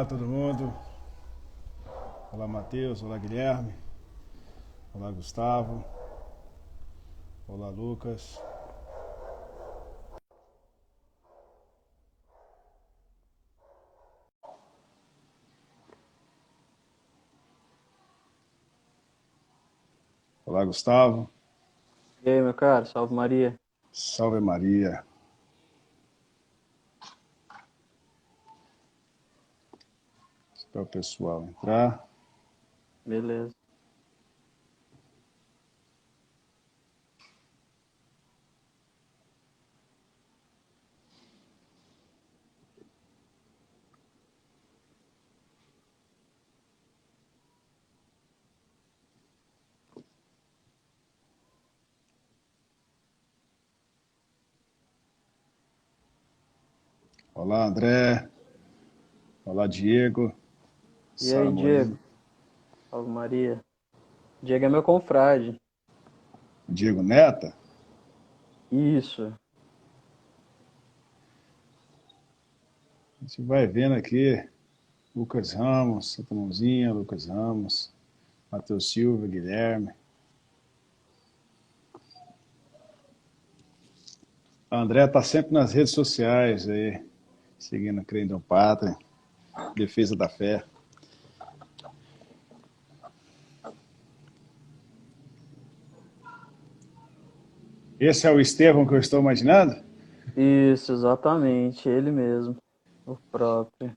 todo mundo. Olá, Matheus. Olá, Guilherme. Olá, Gustavo. Olá, Lucas. Olá, Gustavo. E aí, meu caro, salve Maria. Salve Maria. Espera o pessoal entrar. Beleza. Olá, André. Olá, Diego. E aí, Samuel. Diego, salve Maria. Diego é meu confrade. Diego Neta. Isso. A gente vai vendo aqui. Lucas Ramos, Santa Mãozinha, Lucas Ramos. Matheus Silva, Guilherme. A André tá sempre nas redes sociais aí, seguindo Crendão Pátria, Defesa da Fé. Esse é o Estevão que eu estou imaginando? Isso, exatamente, ele mesmo. O próprio.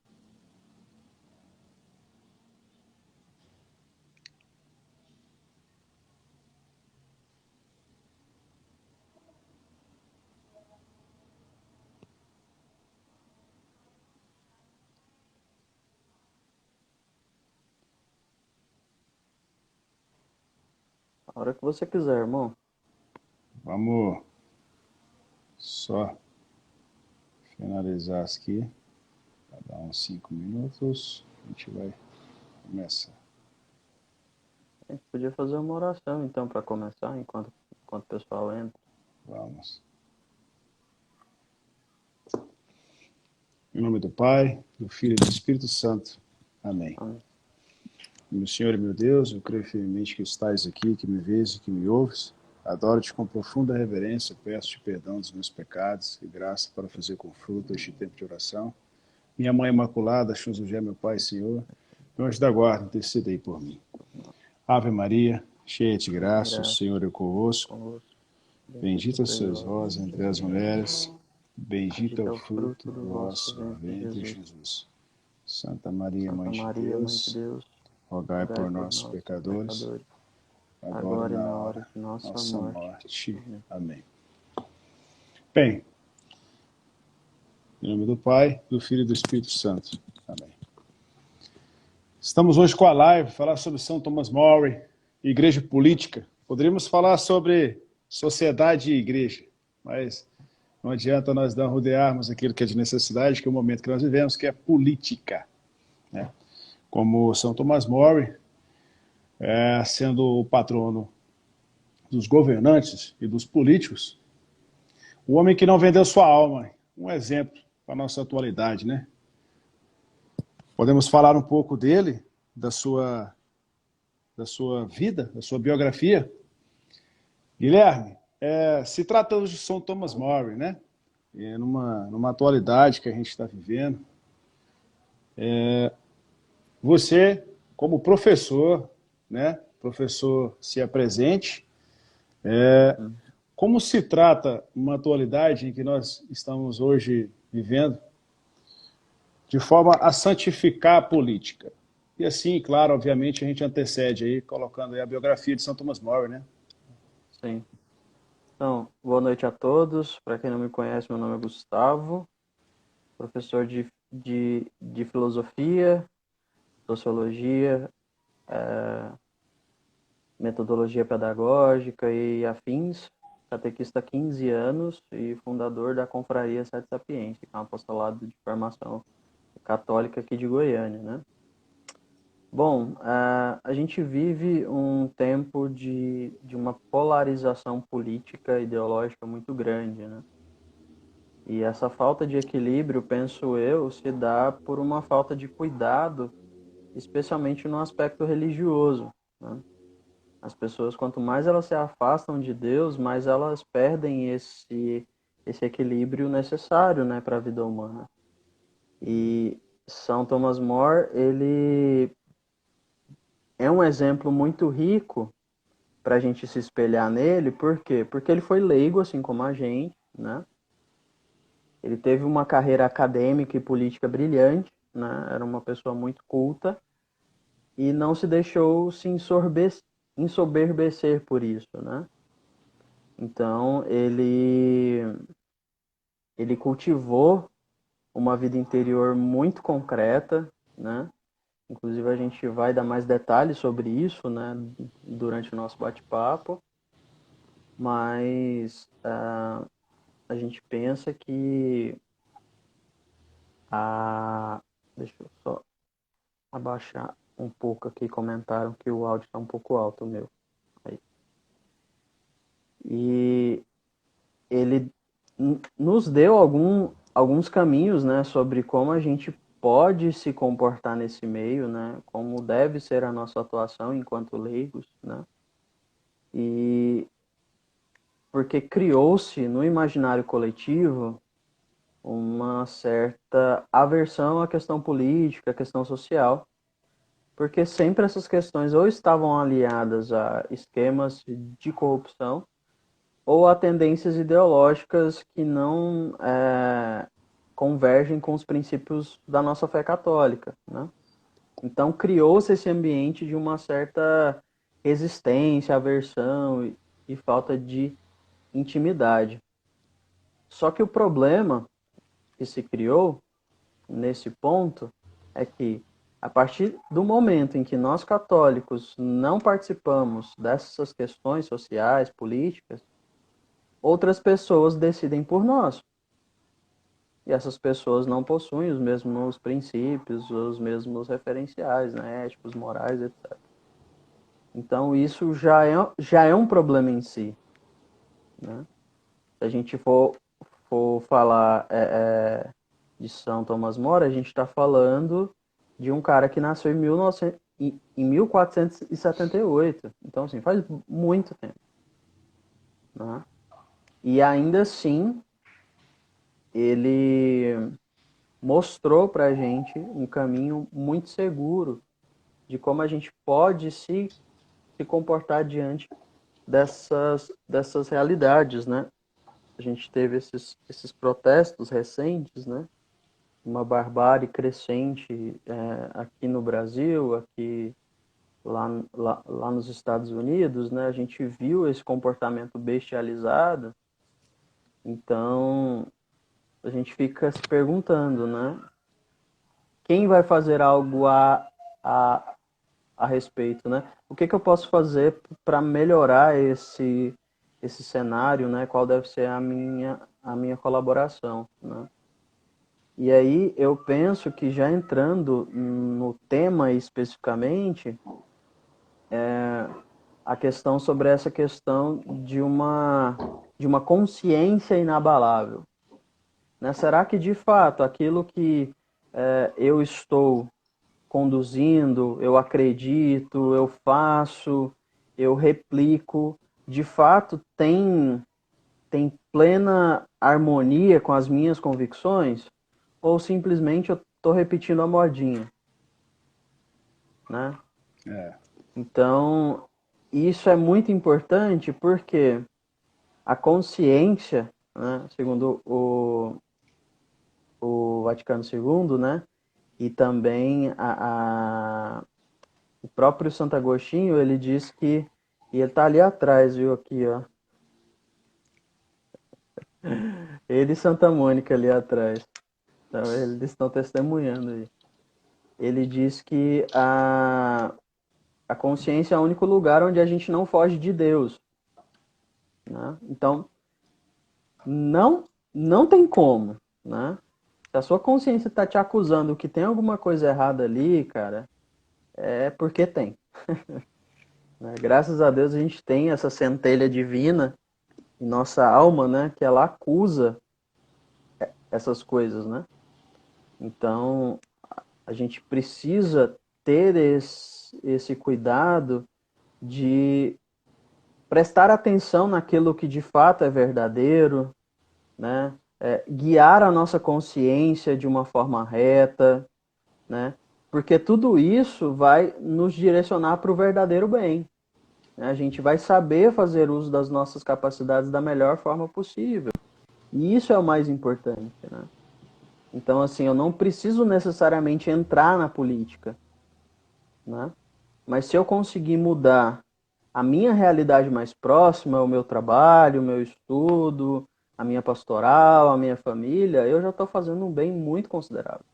A hora que você quiser, irmão. Vamos só finalizar aqui. Vai dar uns 5 minutos. A gente vai começar. A gente podia fazer uma oração, então, para começar, enquanto o pessoal entra. Vamos. Em nome do Pai, do Filho e do Espírito Santo. Amém. Amém. Meu Senhor e meu Deus, eu creio firmemente que estás aqui, que me vês e que me ouves. Adoro-te com profunda reverência, peço-te perdão dos meus pecados e graça para fazer com fruto este tempo de oração. Minha Mãe Imaculada, São José, meu Pai e Senhor, meu anjo da guarda, intercedei por mim. Ave Maria, cheia de graça, o Graças Senhor é convosco. convosco. Bendita Bendita sois sois vós vós entre entre as as mulheres. mulheres, bendito é Bendito o é o fruto fruto do do vosso vosso ventre, ventre, Jesus. Jesus. Santa Maria, Santa Mãe de Maria, Mãe de Deus, Deus, rogai rogai por por nós, nós, pecadores, pecadores, agora e agora e na na hora hora de nossa nossa morte. morte. Amém. Amém. Bem, em nome do Pai, do Filho e do Espírito Santo. Amém. Estamos hoje com a live, falar sobre São Thomas More, igreja política. Poderíamos falar sobre sociedade e igreja, mas não adianta nós não rodearmos aquilo que é de necessidade, que é o momento que nós vivemos, que é política. Né? Como São Thomas More, sendo o patrono dos governantes e dos políticos, o homem que não vendeu sua alma, um exemplo para a nossa atualidade, né? Podemos falar um pouco dele, da sua vida, da sua biografia. Guilherme, se tratando de São Thomas More, né? Numa atualidade que a gente está vivendo, você, como professor, né? Professor se apresente. Hum. Como se trata uma atualidade em que nós estamos hoje vivendo, de forma a santificar a política? E assim, claro, obviamente, a gente antecede aí, colocando aí a biografia de São Thomas More, né? Sim. Então, boa noite a todos. Para quem não me conhece, meu nome é Gustavo, professor de filosofia, sociologia, metodologia pedagógica e afins, catequista há 15 anos e fundador da Confraria Sete Sapientes, que é um apostolado de formação católica aqui de Goiânia, né? Bom, a gente vive um tempo de uma polarização política e ideológica muito grande, né? E essa falta de equilíbrio, penso eu, se dá por uma falta de cuidado, especialmente no aspecto religioso, né? As pessoas, quanto mais elas se afastam de Deus, mais elas perdem esse equilíbrio necessário, né, para a vida humana. E São Thomas More, ele é um exemplo muito rico para a gente se espelhar nele. Por quê? Porque ele foi leigo, assim como a gente, né? Ele teve uma carreira acadêmica e política brilhante, né? Era uma pessoa muito culta e não se deixou se ensoberbecer por isso, né? Então, ele cultivou uma vida interior muito concreta, né? Inclusive, a gente vai dar mais detalhes sobre isso, né, durante o nosso bate-papo, mas a gente pensa que a... Deixa eu só abaixar um pouco aqui, comentaram que o áudio está um pouco alto, o meu. Aí. E ele nos deu alguns caminhos, né, sobre como a gente pode se comportar nesse meio, né, como deve ser a nossa atuação enquanto leigos, né, e porque criou-se no imaginário coletivo uma certa aversão à questão política, à questão social, porque sempre essas questões ou estavam aliadas a esquemas de corrupção ou a tendências ideológicas que não convergem com os princípios da nossa fé católica, né? Então criou-se esse ambiente de uma certa resistência, aversão e falta de intimidade. Só que o problema que se criou nesse ponto é que, a partir do momento em que nós católicos não participamos dessas questões sociais, políticas, outras pessoas decidem por nós. E essas pessoas não possuem os mesmos princípios, os mesmos referenciais, né, éticos, morais, etc. Então, isso já é um problema em si, né? Se a gente for falar de São Tomás More, a gente está falando de um cara que nasceu em 1478. Então, assim, faz muito tempo, né? E ainda assim, ele mostrou para a gente um caminho muito seguro de como a gente pode se comportar diante dessas realidades, né? A gente teve esses protestos recentes, né? Uma barbárie crescente aqui no Brasil, aqui lá nos Estados Unidos, né? A gente viu esse comportamento bestializado, então a gente fica se perguntando, né? Quem vai fazer algo a, a respeito, né? O que eu posso fazer para melhorar esse cenário, né? Qual deve ser a minha colaboração, né? E aí eu penso que já entrando no tema especificamente, a questão sobre essa questão de uma consciência inabalável, né? Será que de fato aquilo que eu estou conduzindo, eu acredito, eu faço, eu replico, de fato tem plena harmonia com as minhas convicções? Ou simplesmente eu estou repetindo a modinha, né? É, Então, isso é muito importante porque a consciência, né, segundo o Vaticano II, né, e também o próprio Santo Agostinho, ele diz que, e ele está ali atrás, viu, aqui, ó, ele e Santa Mônica ali atrás, então, eles estão testemunhando aí. Ele diz que a consciência é o único lugar onde a gente não foge de Deus, né? Então, não tem como, né? Se a sua consciência está te acusando que tem alguma coisa errada ali, cara, é porque tem. Né? Graças a Deus a gente tem essa centelha divina em nossa alma, né? Que ela acusa essas coisas, né? Então, a gente precisa ter esse cuidado de prestar atenção naquilo que de fato é verdadeiro, né? Guiar a nossa consciência de uma forma reta, né? Porque tudo isso vai nos direcionar para o verdadeiro bem, né? A gente vai saber fazer uso das nossas capacidades da melhor forma possível. E isso é o mais importante, né? Então, assim, eu não preciso necessariamente entrar na política, né? Mas se eu conseguir mudar a minha realidade mais próxima, o meu trabalho, o meu estudo, a minha pastoral, a minha família, eu já estou fazendo um bem muito considerável.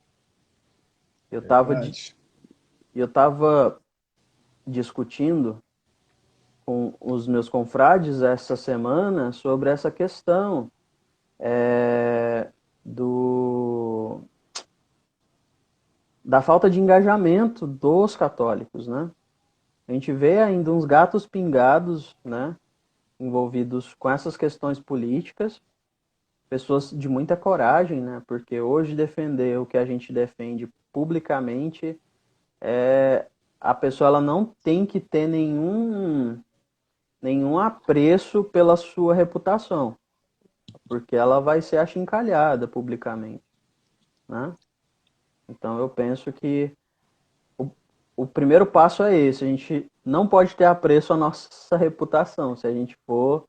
Eu estava Verdade. eu tava discutindo com os meus confrades essa semana sobre essa questão do da falta de engajamento dos católicos, né? A gente vê ainda uns gatos pingados, né, envolvidos com essas questões políticas, pessoas de muita coragem, né? Porque hoje defender o que a gente defende publicamente, a pessoa ela não tem que ter nenhum apreço pela sua reputação, porque ela vai ser achincalhada publicamente, né? Então eu penso que o, o primeiro passo é esse, a gente não pode ter apreço à nossa reputação, se a gente for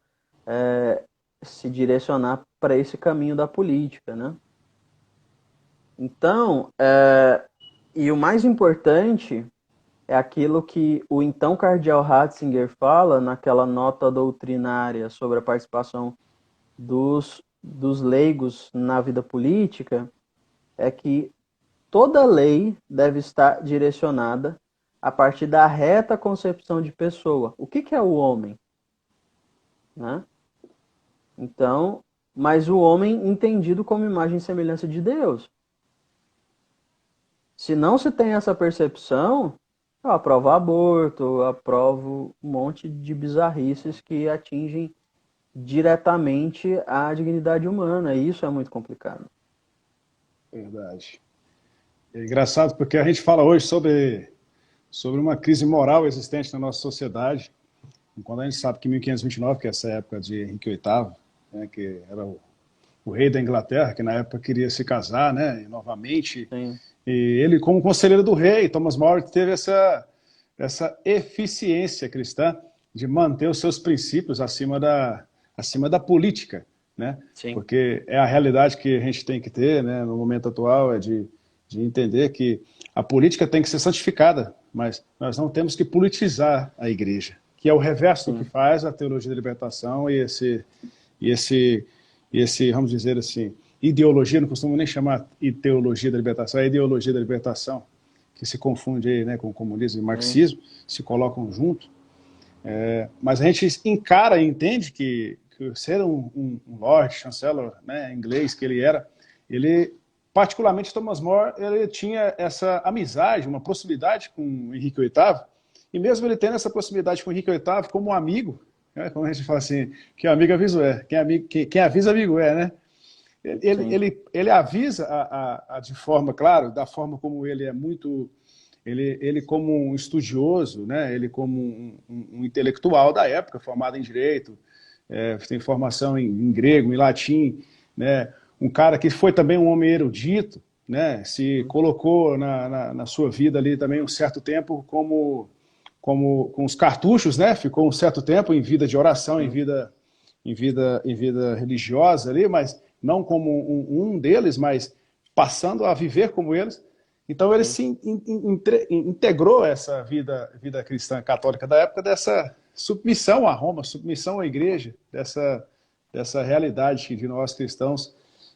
se direcionar para esse caminho da política, né? Então, e o mais importante é aquilo que o então cardeal Ratzinger fala naquela nota doutrinária sobre a participação dos leigos na vida política, é que toda lei deve estar direcionada a partir da reta concepção de pessoa. O que é o homem? Né? Então, mas o homem entendido como imagem e semelhança de Deus. Se não se tem essa percepção, eu aprovo aborto, eu aprovo um monte de bizarrices que atingem diretamente a dignidade humana. E isso é muito complicado. Verdade. É engraçado porque a gente fala hoje sobre uma crise moral existente na nossa sociedade. Quando a gente sabe que em 1529, que é essa época de Henrique VIII, né, que era o rei da Inglaterra, que na época queria se casar, né, novamente, Sim, e ele, como conselheiro do rei, Thomas More, teve essa eficiência cristã de manter os seus princípios acima da política, né? sim, Porque é a realidade que a gente tem que ter, né, no momento atual, é de entender que a política tem que ser santificada, mas nós não temos que politizar a igreja, que é o reverso do que sim, faz a teologia da libertação e esse, vamos dizer assim, ideologia, não costumo nem chamar ideologia da libertação, é ideologia da libertação, que se confunde aí, né, com o comunismo e o sim, marxismo, se colocam junto. Mas a gente encara e entende que ser um Lord Chancellor, né, inglês que ele era, ele, particularmente Thomas More, ele tinha essa amizade, uma proximidade com Henrique VIII, e mesmo ele tendo essa proximidade com Henrique VIII como um amigo, né, como a gente fala assim, quem amigo aviso é, quem avisa amigo é, né? sim, Ele avisa de forma, claro, da forma como ele é muito, ele como um estudioso, né? Ele como um intelectual da época, formado em direito, tem formação em grego, em latim, né? Um cara que foi também um homem erudito, né? Se colocou na sua vida ali também um certo tempo como com os cartuchos, né? Ficou um certo tempo em vida de oração, sim, em vida religiosa ali, mas não como um deles, mas passando a viver como eles. Então ele sim, se integrou essa vida cristã católica da época dessa submissão a Roma, submissão à igreja, dessa realidade de nós cristãos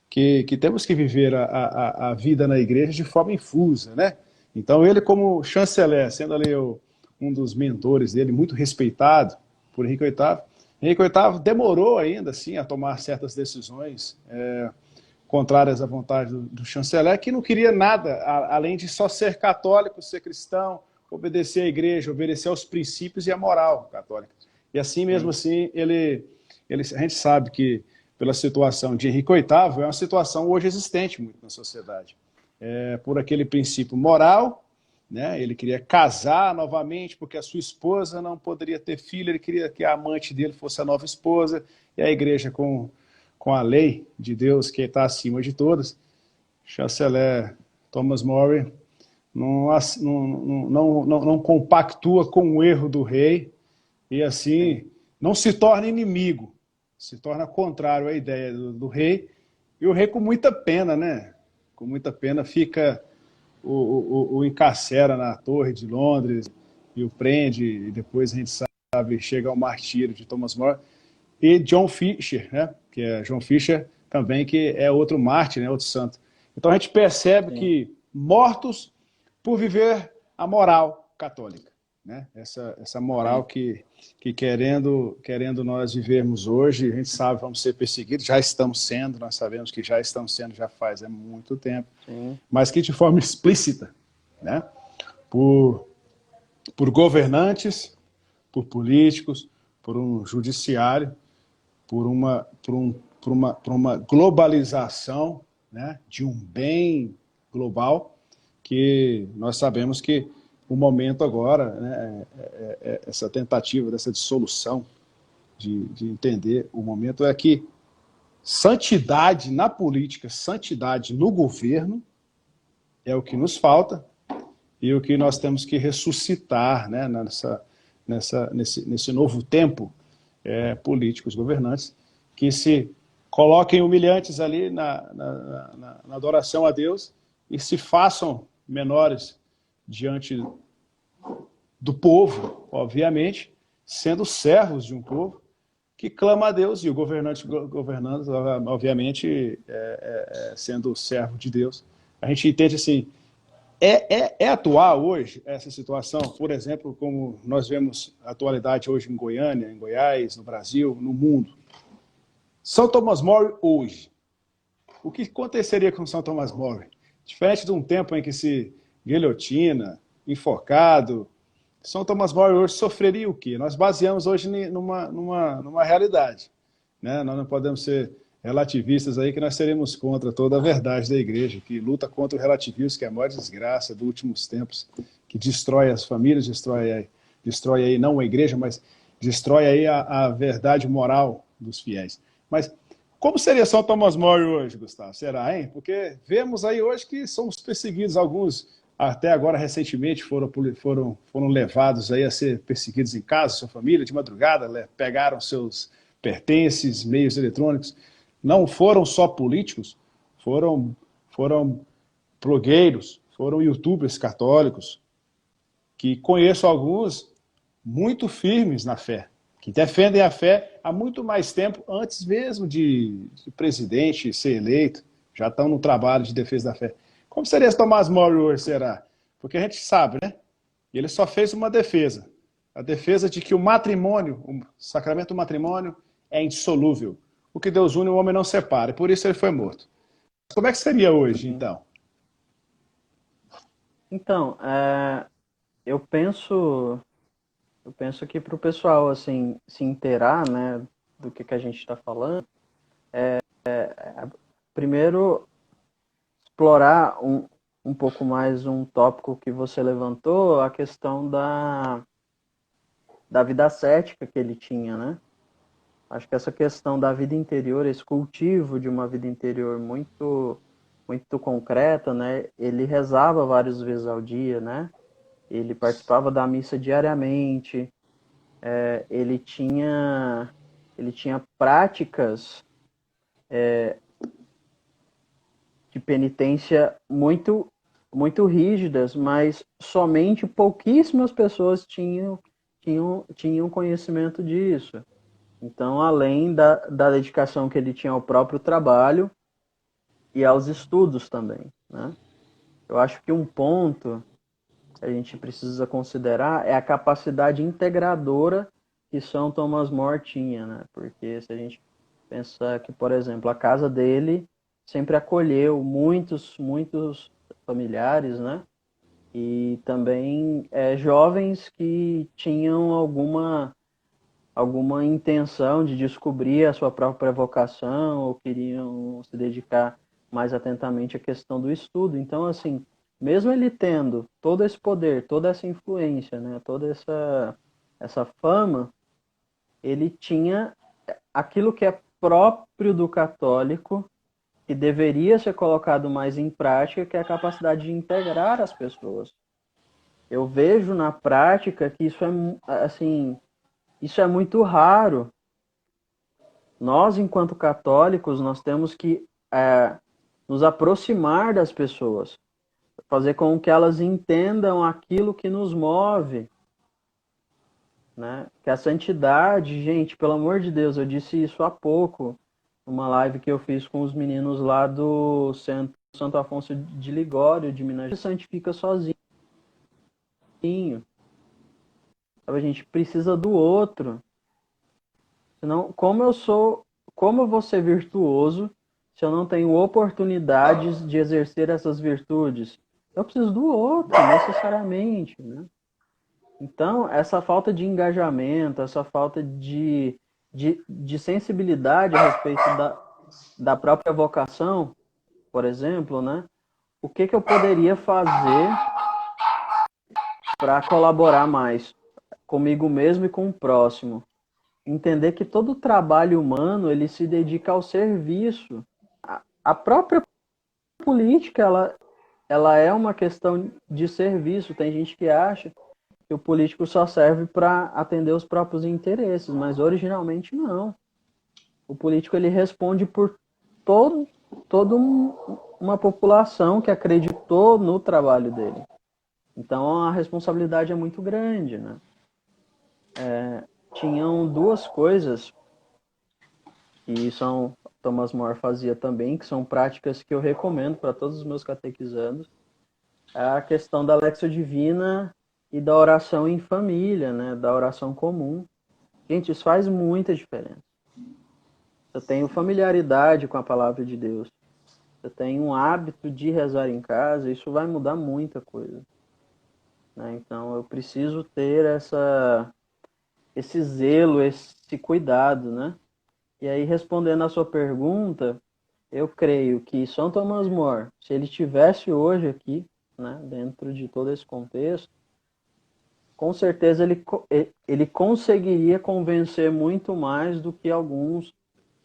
que temos que viver a vida na igreja de forma infusa, né? Então ele como chanceler, sendo ali um dos mentores dele, muito respeitado por Henrique VIII, Henrique VIII demorou ainda assim a tomar certas decisões contrárias à vontade do chanceler, que não queria nada além de só ser católico, ser cristão, obedecer à igreja, obedecer aos princípios e à moral católica. E assim mesmo sim, assim, a gente sabe que pela situação de Henrique VIII, é uma situação hoje existente muito na sociedade. Por aquele princípio moral, né? Ele queria casar novamente porque a sua esposa não poderia ter filho, ele queria que a amante dele fosse a nova esposa, e a igreja com a lei de Deus que está acima de todas, chanceler Thomas More não compactua com o erro do rei e assim não se torna inimigo, se torna contrário à ideia do rei, e o rei com muita pena, né? Com muita pena fica o encarcera na Torre de Londres e o prende, e depois a gente sabe, chega ao martírio de Thomas More. E John Fisher, né? Que é John Fisher também, que é outro mártir, né? Outro santo. Então a gente percebe que mortos por viver a moral católica, né? Essa moral que querendo nós vivermos hoje, a gente sabe, vamos ser perseguidos, já estamos sendo, nós sabemos que já estamos sendo, já faz muito tempo, mas que de forma explícita, né? Por governantes, por políticos, por um judiciário, por uma globalização, né, de um bem global, que nós sabemos que o momento agora, né, essa tentativa dessa dissolução, de entender o momento é que santidade na política, santidade no governo é o que nos falta e o que nós temos que ressuscitar, né, nesse novo tempo, políticos, governantes, que se coloquem humilhantes ali na adoração a Deus e se façam menores diante do povo, obviamente, sendo servos de um povo que clama a Deus, e o governante governando, obviamente, sendo servo de Deus. A gente entende assim, é atual hoje essa situação, por exemplo, como nós vemos a atualidade hoje em Goiânia, em Goiás, no Brasil, no mundo. São Thomas More hoje. O que aconteceria com São Thomas More? Diferente de um tempo em que se guilhotina, enforcado, São Thomas More hoje sofreria o quê? Nós baseamos hoje numa realidade, né? Nós não podemos ser relativistas aí, que nós seremos contra toda a verdade da igreja, que luta contra o relativismo, que é a maior desgraça dos últimos tempos, que destrói as famílias, destrói aí não a igreja, mas destrói aí a verdade moral dos fiéis. Mas como seria São Thomas More hoje, Gustavo? Será, hein? Porque vemos aí hoje que somos perseguidos, alguns até agora recentemente foram levados aí a ser perseguidos em casa, sua família, de madrugada, pegaram seus pertences, meios eletrônicos. Não foram só políticos, foram blogueiros, foram youtubers católicos, que conheço alguns muito firmes na fé, que defendem a fé há muito mais tempo, antes mesmo de presidente ser eleito, já estão no trabalho de defesa da fé. Como seria esse Thomas More hoje, será? Porque a gente sabe, né? Ele só fez uma defesa. A defesa de que o matrimônio, o sacramento do matrimônio é indissolúvel. O que Deus une, o homem não separa. E por isso ele foi morto. Como é que seria hoje, então? Então, eu penso que para o pessoal assim, se inteirar, né, do que a gente está falando, primeiro explorar um pouco mais um tópico que você levantou, a questão da vida ascética que ele tinha, né? Acho que essa questão da vida interior, esse cultivo de uma vida interior muito, muito concreta, né? Ele rezava várias vezes ao dia, né? Ele participava da missa diariamente, ele tinha práticas de penitência muito, muito rígidas, mas somente pouquíssimas pessoas tinham conhecimento disso. Então, além da dedicação que ele tinha ao próprio trabalho e aos estudos também, né? Eu acho que um ponto que a gente precisa considerar é a capacidade integradora que São Thomas More tinha, né? Porque se a gente pensar que, por exemplo, a casa dele sempre acolheu muitos familiares, né? E também jovens que tinham alguma alguma intenção de descobrir a sua própria vocação ou queriam se dedicar mais atentamente à questão do estudo. Então, assim, mesmo ele tendo todo esse poder, toda essa influência, né, toda essa fama, ele tinha aquilo que é próprio do católico, que deveria ser colocado mais em prática, que é a capacidade de integrar as pessoas. Eu vejo na prática que isso é, assim, isso é muito raro. Nós, enquanto católicos, nós temos que nos aproximar das pessoas, fazer com que elas entendam aquilo que nos move, né? Que a santidade, gente, pelo amor de Deus, eu disse isso há pouco, numa live que eu fiz com os meninos lá do Santo Afonso de Ligório, de Minas Gerais. Santifica sozinho. A gente precisa do outro. Senão, como eu vou ser virtuoso se eu não tenho oportunidades de exercer essas virtudes? Eu preciso do outro, necessariamente, né? Então, essa falta de engajamento, essa falta de sensibilidade a respeito da própria vocação, por exemplo, né? O que eu poderia fazer para colaborar mais comigo mesmo e com o próximo? Entender que todo trabalho humano ele se dedica ao serviço. A própria política ela é uma questão de serviço. Tem gente que acha que o político só serve para atender os próprios interesses, mas originalmente não. O político ele responde por toda uma população que acreditou no trabalho dele. Então a responsabilidade é muito grande, né? Tinham duas coisas que Thomas More fazia também, que são práticas que eu recomendo para todos os meus catequizandos. É a questão da Lexio Divina e da oração em família, né? Da oração comum. Gente, isso faz muita diferença. Eu tenho familiaridade com a palavra de Deus. Eu tenho um hábito de rezar em casa, isso vai mudar muita coisa. Né? Então, eu preciso ter esse zelo, esse cuidado, né? E aí, respondendo a sua pergunta, eu creio que São Thomas More, se ele estivesse hoje aqui, né, dentro de todo esse contexto, com certeza ele conseguiria convencer muito mais do que alguns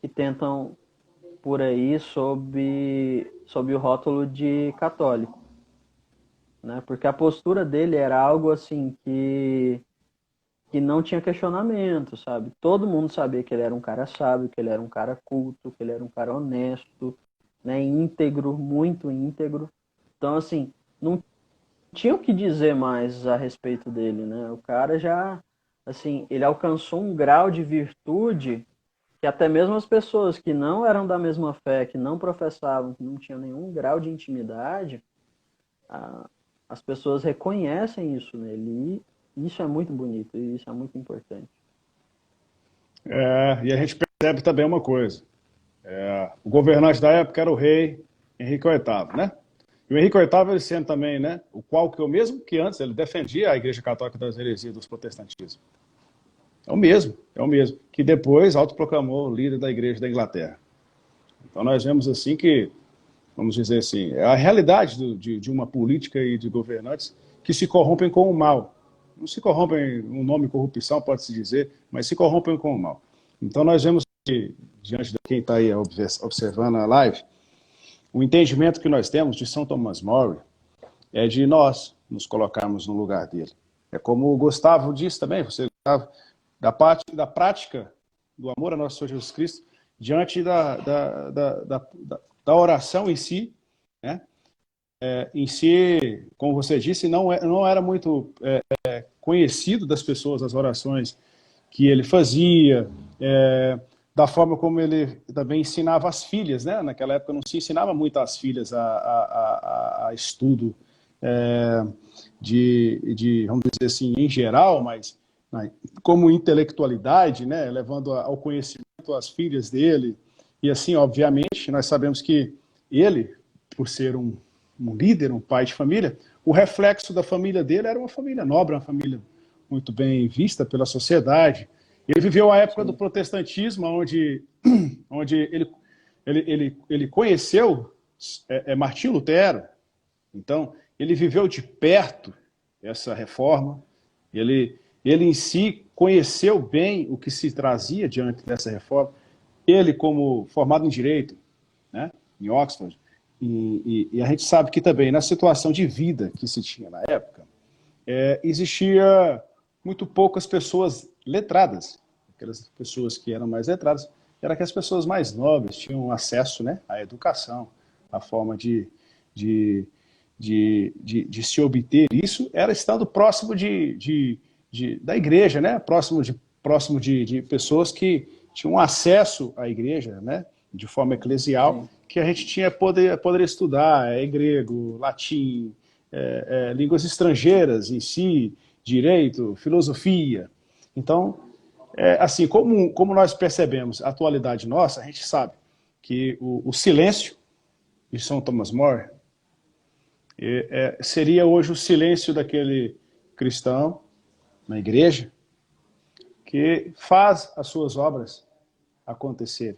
que tentam por aí sob o rótulo de católico. Né? Porque a postura dele era algo assim que não tinha questionamento, sabe? Todo mundo sabia que ele era um cara sábio, que ele era um cara culto, que ele era um cara honesto, né? Íntegro, muito íntegro. Então, assim, não tinha o que dizer mais a respeito dele, né? O cara já, assim, ele alcançou um grau de virtude que até mesmo as pessoas que não eram da mesma fé, que não professavam, que não tinham nenhum grau de intimidade, as pessoas reconhecem isso nele. E isso é muito bonito, e isso é muito importante. E a gente percebe também uma coisa. O governante da época era o rei Henrique VIII, né? E o Henrique VIII, ele sendo também, né, o qual que é o mesmo que antes, ele defendia a Igreja Católica das heresias dos protestantismos. É o mesmo, que depois autoproclamou líder da Igreja da Inglaterra. Então nós vemos assim que, vamos dizer assim, é a realidade de uma política e de governantes que se corrompem com o mal. Não se corrompem, um nome corrupção pode-se dizer, mas se corrompem com o mal. Então nós vemos que, diante de quem está aí observando a live, o entendimento que nós temos de São Thomas More é de nós nos colocarmos no lugar dele. É como o Gustavo disse também, você, Gustavo, da prática do amor a nosso Senhor Jesus Cristo diante da oração em si, né? Em si, como você disse, não era muito conhecido das pessoas as orações que ele fazia, da forma como ele também ensinava as filhas, né? Naquela época não se ensinava muito às filhas a estudo vamos dizer assim, em geral, mas como intelectualidade, né? Levando ao conhecimento as filhas dele. E assim, obviamente, nós sabemos que ele, por ser um líder, um pai de família, o reflexo da família dele era uma família nobre, uma família muito bem vista pela sociedade. Ele viveu a época do sim, protestantismo, onde ele conheceu Martim Lutero. Então, ele viveu de perto essa reforma. Ele em si conheceu bem o que se trazia diante dessa reforma. Ele, como formado em Direito, né, em Oxford, e a gente sabe que também, na situação de vida que se tinha na época, existia muito poucas pessoas letradas. Aquelas pessoas que eram mais letradas eram aquelas pessoas mais nobres, tinham acesso, né, à educação, à forma de, de se obter isso, era estando próximo da igreja, né, próximo de pessoas que tinham acesso à igreja, né, de forma eclesial, sim, que a gente poderia estudar grego, latim, línguas estrangeiras em si, direito, filosofia. Então, assim, como nós percebemos a atualidade nossa, a gente sabe que o silêncio de São Thomas More seria hoje o silêncio daquele cristão na igreja que faz as suas obras acontecerem,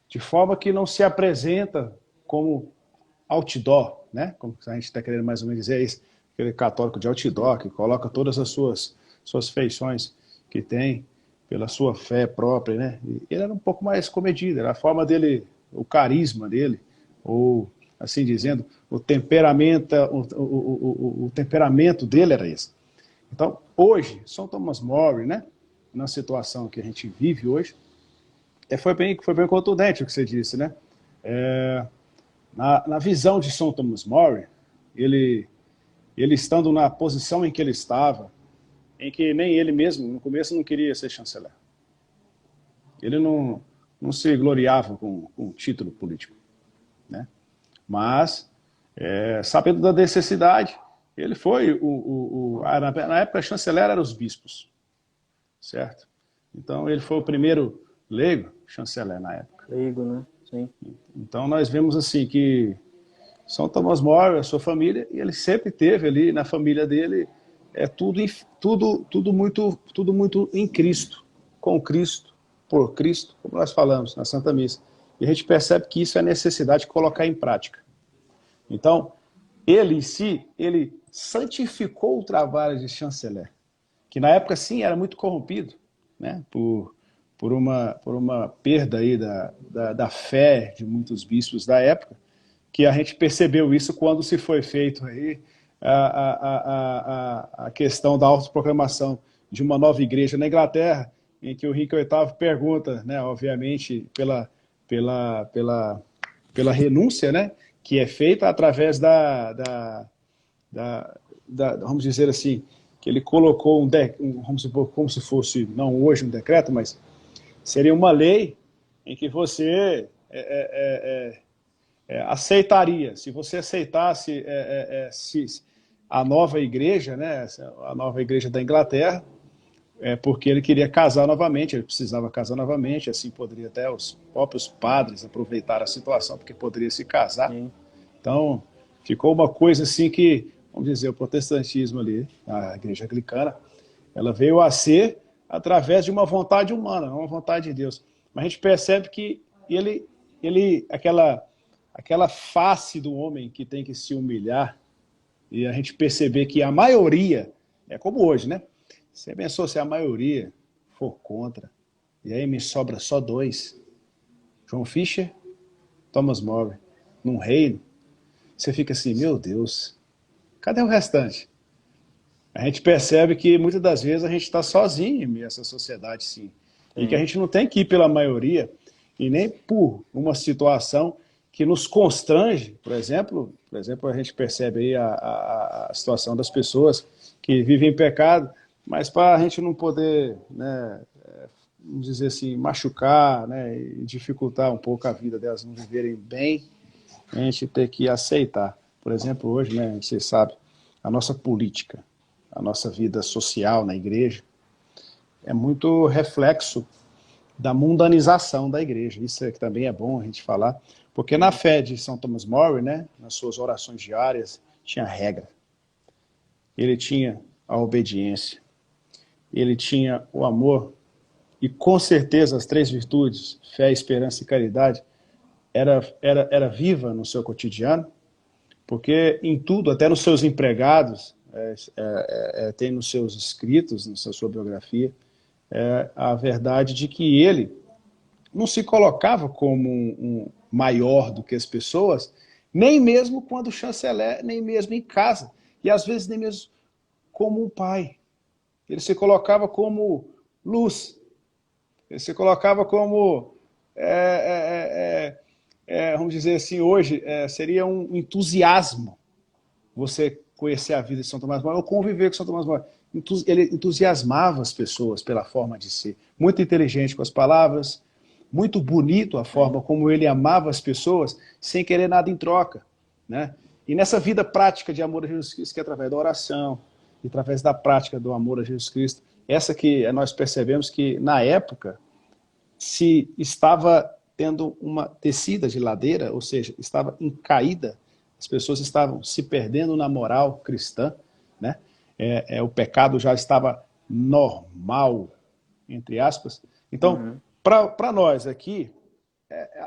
de forma que não se apresenta como outdoor, né? Como a gente está querendo mais ou menos dizer isso, aquele católico de outdoor, que coloca todas as suas feições que tem pela sua fé própria, né? E ele era um pouco mais comedido, era a forma dele, o carisma dele, ou assim dizendo, o temperamento dele era esse. Então, hoje, São Thomas More, né? Na situação que a gente vive hoje, foi bem contundente o que você disse, né? Na visão de São Thomas More, ele, ele estando na posição em que ele estava, em que nem ele mesmo, no começo, não queria ser chanceler. Ele não se gloriava com título político, né? Mas, sabendo da necessidade, ele foi, na época, chanceler eram os bispos, certo? Então, ele foi o primeiro leigo chanceler na época. leigo, né? Sim, Então, nós vemos assim que São Thomas More, a sua família, e ele sempre teve ali na família dele tudo muito em Cristo, com Cristo, por Cristo, como nós falamos na Santa Missa. E a gente percebe que isso é necessidade de colocar em prática. Então, ele em si, ele santificou o trabalho de chanceler, que na época sim era muito corrompido, né, por uma perda aí da fé de muitos bispos da época, que a gente percebeu isso quando se foi feito aí a questão da autoproclamação de uma nova igreja na Inglaterra, em que o Henrique VIII pergunta, né, obviamente, pela renúncia, né, que é feita através vamos dizer assim, que ele colocou vamos supor, como se fosse, não hoje um decreto, mas seria uma lei em que você aceitaria, se você aceitasse a nova igreja, né, a nova igreja da Inglaterra, porque ele queria casar novamente, ele precisava casar novamente, assim poderia até os próprios padres aproveitar a situação, porque poderia se casar. sim, Então, ficou uma coisa assim que, vamos dizer, o protestantismo ali, a igreja anglicana, ela veio a ser através de uma vontade humana, uma vontade de Deus. Mas a gente percebe que aquela face do homem que tem que se humilhar, e a gente perceber que a maioria, é como hoje, né? Você pensou se a maioria for contra, e aí me sobra só dois, John Fisher, Thomas More, num reino, você fica assim, meu Deus, cadê o restante? A gente percebe que muitas das vezes a gente está sozinho em meio a essa sociedade, sim. E que a sim, gente não tem que ir pela maioria e nem por uma situação que nos constrange. Por exemplo, a gente percebe aí a situação das pessoas que vivem em pecado, mas para a gente não poder, né, vamos dizer assim, machucar, né, e dificultar um pouco a vida delas não viverem bem, a gente tem que aceitar. Por exemplo, hoje, né, você sabe, a nossa política, a nossa vida social na igreja, é muito reflexo da mundanização da igreja. Isso é que também é bom a gente falar, porque na sim, fé de São Thomas More, né, nas suas orações diárias, tinha regra. Ele tinha a obediência, ele tinha o amor e com certeza as três virtudes, fé, esperança e caridade, era viva no seu cotidiano, porque em tudo, até nos seus empregados, tem nos seus escritos, na sua biografia, a verdade de que ele não se colocava como um maior do que as pessoas, nem mesmo quando chanceler, nem mesmo em casa, e às vezes nem mesmo como um pai. Ele se colocava como luz, ele se colocava como, vamos dizer assim, hoje, seria um entusiasmo você conhecer a vida de São Tomás Moro, ou conviver com São Tomás Moro. Ele entusiasmava as pessoas pela forma de ser, muito inteligente com as palavras, muito bonito a forma como ele amava as pessoas, sem querer nada em troca, né? E nessa vida prática de amor a Jesus Cristo, que é através da oração, e através da prática do amor a Jesus Cristo, essa que nós percebemos que, na época, se estava tendo uma descida de ladeira, ou seja, estava em caída, as pessoas estavam se perdendo na moral cristã, né? O pecado já estava normal, entre aspas. Então, para nós aqui,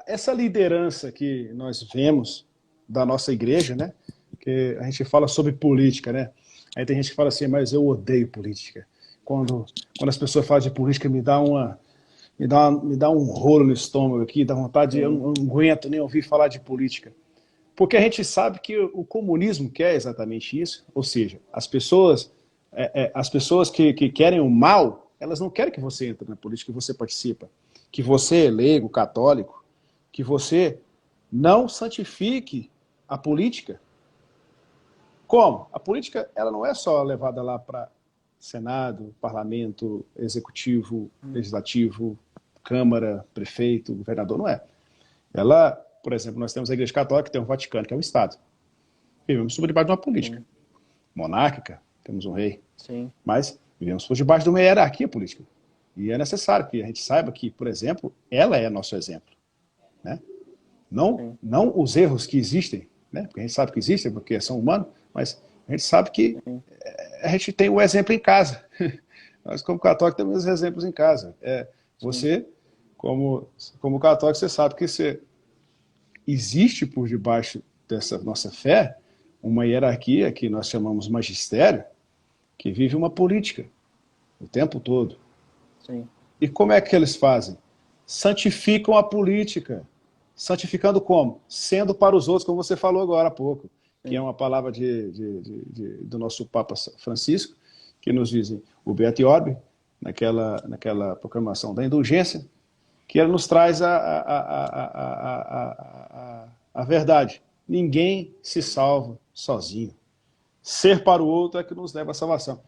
essa liderança que nós vemos da nossa igreja, né? Que a gente fala sobre política, né? Aí tem gente que fala assim, mas eu odeio política. Quando as pessoas falam de política, me dá um rolo no estômago aqui, dá vontade, eu não aguento nem ouvir falar de política. Porque a gente sabe que o comunismo quer exatamente isso, ou seja, as pessoas que querem o mal, elas não querem que você entre na política, que você participe, que você, leigo, católico, que você não santifique a política. Como? A política ela não é só levada lá para Senado, Parlamento, Executivo, Legislativo, Câmara, Prefeito, Governador, não é. Ela, por exemplo, nós temos a Igreja Católica, tem o Vaticano, que é o Estado. Vivemos por debaixo de uma política monárquica, temos um rei, mas vivemos por debaixo de uma hierarquia política. E é necessário que a gente saiba que, por exemplo, ela é nosso exemplo, né? Não os erros que existem, né? Porque a gente sabe que existem, porque são humanos, mas a gente sabe que a gente tem o exemplo em casa. Nós, como católicos, temos os exemplos em casa. Você, como católico, você sabe que existe por debaixo dessa nossa fé uma hierarquia que nós chamamos magistério, que vive uma política o tempo todo. Sim. E como é que eles fazem? Santificam a política. Santificando como? Sendo para os outros, como você falou agora há pouco, que é uma palavra do nosso Papa Francisco, que nos dizem o Beati Orbe, naquela proclamação da indulgência, que ele nos traz a verdade. Ninguém se salva sozinho. Ser para o outro é que nos leva à salvação.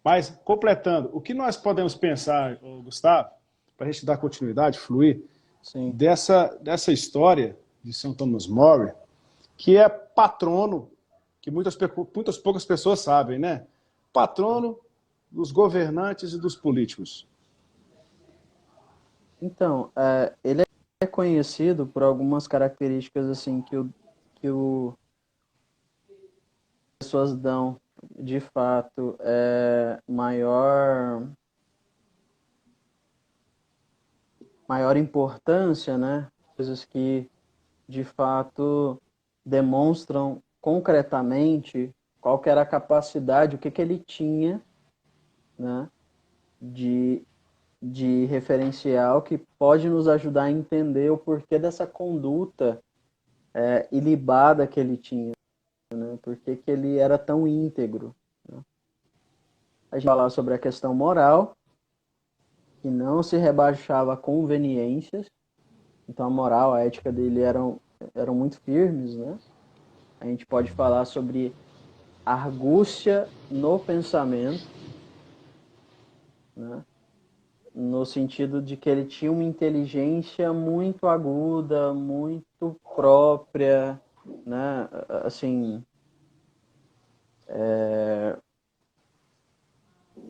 Mas, completando, o que nós podemos pensar, Gustavo, para a gente dar continuidade, fluir, dessa história de São Thomas More, que é patrono, que muitas poucas pessoas sabem, né? Patrono dos governantes e dos políticos. Então, ele é conhecido por algumas características assim que as pessoas dão, de fato, maior importância, né? Coisas que, de fato, demonstram concretamente qual que era a capacidade, o que ele tinha, né? De referencial que pode nos ajudar a entender o porquê dessa conduta ilibada que ele tinha, né? Por que ele era tão íntegro, né? A gente vai falar sobre a questão moral, que não se rebaixava a conveniências, então a moral, a ética dele eram muito firmes, né? A gente pode falar sobre argúcia no pensamento, né? No sentido de que ele tinha uma inteligência muito aguda, muito própria, né? Assim,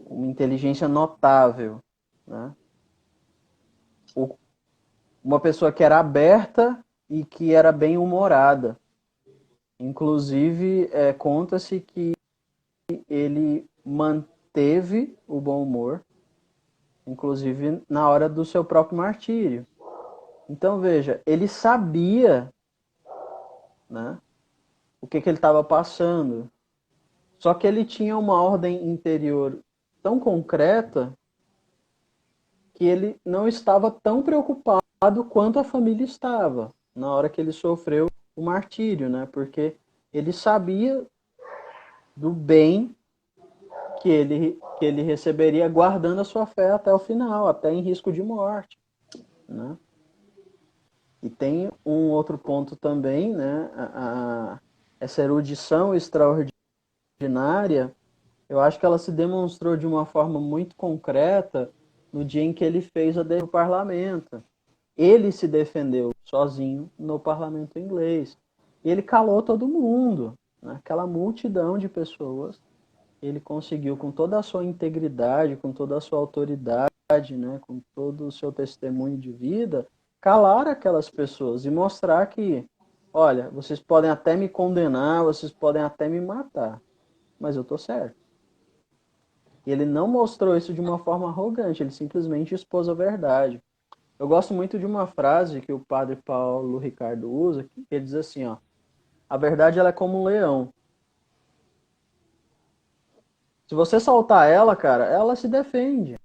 uma inteligência notável, né? Uma pessoa que era aberta e que era bem humorada. Inclusive, conta-se que ele manteve o bom humor inclusive na hora do seu próprio martírio. Então, veja, ele sabia, né, o que ele estava passando. Só que ele tinha uma ordem interior tão concreta que ele não estava tão preocupado quanto a família estava na hora que ele sofreu o martírio, né? Porque ele sabia do bem que ele receberia guardando a sua fé até o final, até em risco de morte, né? E tem um outro ponto também, né? Essa erudição extraordinária, eu acho que ela se demonstrou de uma forma muito concreta no dia em que ele fez a defesa do parlamento. Ele se defendeu sozinho no parlamento inglês. E ele calou todo mundo, né? Aquela multidão de pessoas. Ele conseguiu, com toda a sua integridade, com toda a sua autoridade, né? Com todo o seu testemunho de vida, calar aquelas pessoas e mostrar que, olha, vocês podem até me condenar, vocês podem até me matar, mas eu estou certo. E ele não mostrou isso de uma forma arrogante, ele simplesmente expôs a verdade. Eu gosto muito de uma frase que o padre Paulo Ricardo usa, que ele diz assim, ó, a verdade ela é como um leão. Se você soltar ela, cara, ela se defende.